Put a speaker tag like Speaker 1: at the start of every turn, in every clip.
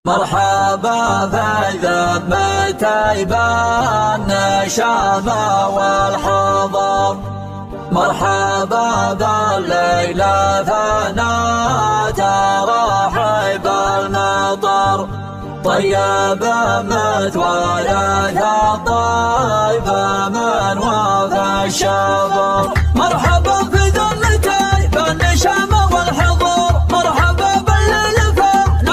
Speaker 1: مرحبا فإذا متى يبان الشام والحضر، مرحبا بالليلة ثنات رحب المطر، طيب متوارث الطيب من وفى الشبر. مرحبا في ذمتي بالنشام والحضور، مرحبا بالليل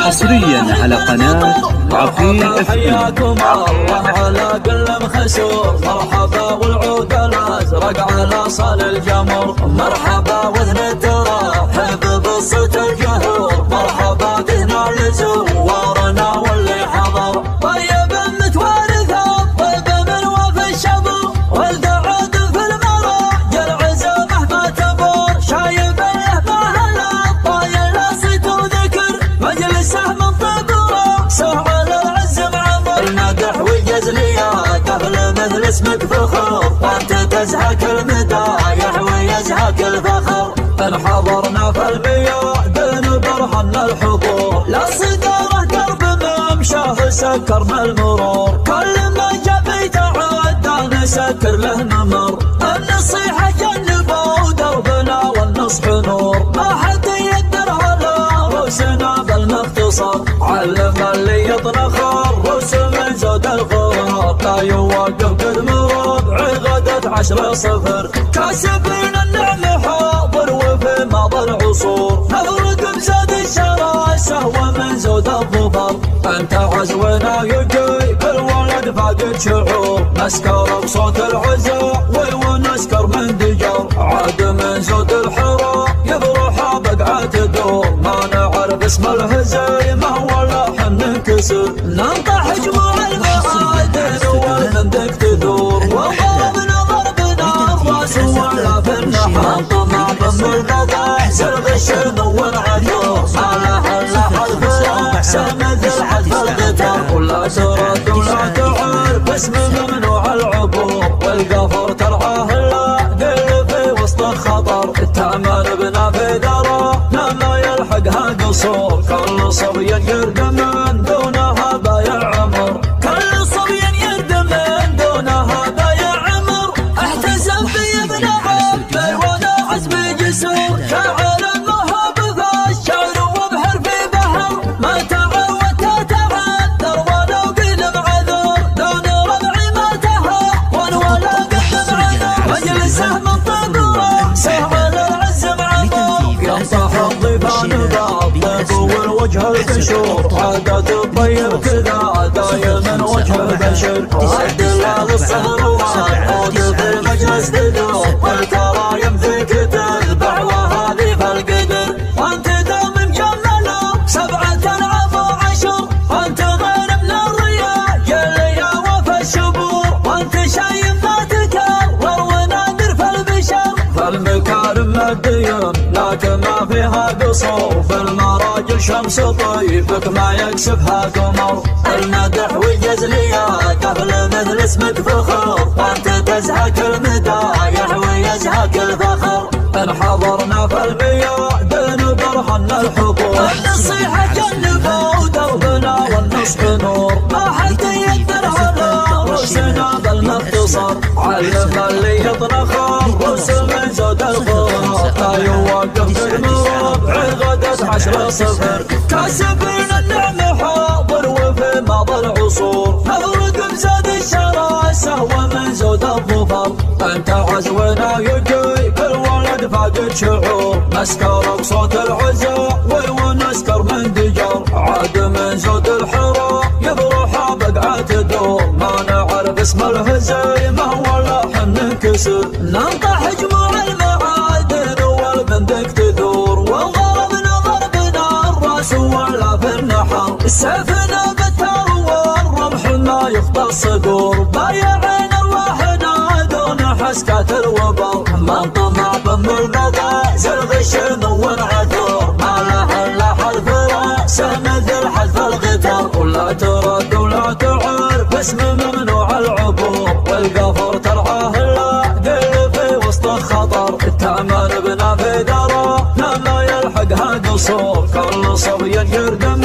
Speaker 2: حصريا على قناة عقيل.
Speaker 1: حياكم الله على كل مخسور، مرحبا والعود الازرق على صال الجمر، مرحبا واذن الترحب بالصوت الجهور، مرحبا دهنا لزوارنا واللي حضر. طيب متوارث الطيب من وفى الشبر، ولد عاد في المراجل عزمه ما تبور، شايب له مهلا طايل صيت وذكر، مجلسه من طيب راسه على العز معمر. المدح والجزليات اهل مثل اسمك فخور، وانت تزهك المدايح ويزهك الفخر. انحضرنا في الميادين برهنا الحضور، لا صداره درب ممشاه سكرنا المرور، كل ما جاء يتعدى نسكر له نمر. النصيحه جنبه ودربنا والنصح نور، ما حد يقدر على روسنا بالمختصر، علم اللي يطنخ الروس من زود الغراب، لا يوقف قدم ربع غدت 10-0، كاسبين النعم حاضر وفي ماضى العصور، نفرق بزاد الشراسه ومن زود الظفر. انت عزونا يجي بالولد فاقد شعور، نسكر بصوت العزاء ونسكر من دجر، عاد من زود الحرا يفرح بقعة دور، ما نعرف اسم الهزيمه ولا حن ننكسر، ننطح جموع المعادن والمندك تدور، وضربنا ضربنا الراس ولا في النحر، طمع ضم القضاء سرغ الشنو العذور، ما له الا حذف مثل حذف القتر، ولا ترد ولا تعرف اسم ممنوع العبور، والقفر ترعاه العقل في وسط الخطر، التأمن بنا في درانا ما يلحقها قصور، كل صبي يرد من دونها بايع عمر، كل صبي يرد من دونها بايع عمر. احتسب في ابن عبد وانا عزبي جسور، شاعر المهاب في الشعر وبحر في بحر، ما تعودت تعذر ولو قيل معذور، دون ربعي ما تهاون ولا قدم عذر، مجلسه من طيب راسه على العز معمر، ينصح الضيفان بالطيب والوجه الكشور، عادات الطيب كذا دايما وجه البشر، الدلال الصبر والعود في المجلس تدور، والكرايم فيك تذبح وهذه فالقدر، وانت دوم مجمله 7 ألعاب و10، وانت غير من الرياجل يا وفى الشبور، وانت شايف ما تكرر ونادر في البشر، فالمكارم ماديا لكن ما فيها قصور، في المراجل شمس طيبك ما يكسبها قمر، المدح والجزليات اهل مثل اسمك فخور، وانت تزهك المدايح ويزهك الفخر. انحضرنا في الميادين برهنا الحضور، النصيحه جنبه ودربنا والنصح نور، ما حد يقدر على روسنا بالمختصر، علم اللي يطنخ الروس من زود الغراب، لا يوقف قدم ربع غدت 10-0، كاسبين النعم حاضر وفي ماضى العصور، نفرق بزاد الشراسه ومن زود الظفر. انت عزونا يجي بالولد فاقد شعور، نسكر بصوت العزاء ونسكر من دجر، عاد من زود الحرا يفرح بقعة دور، ما نعرف اسم الهزيمه ولا حن ننكسر، ننطح جموع المعادن والبندق تدور، وضربنا ضربنا الراس ولا في النحر، سيفنا بتر والرمح ما يخطى الصدور، بايعين ارواحنا دون حسكة الوبر، من طمع بم القضاء زرغ الشنو والعذور، ما له الا حذف راسه مثل حذف القتر، ولا ترد ولا تعرف اسم ممنوع العبور، والقفر ترعاه العقل في وسط الخطر، التأمن بنا في درانا ما يلحقها قصور، كل صبي يردم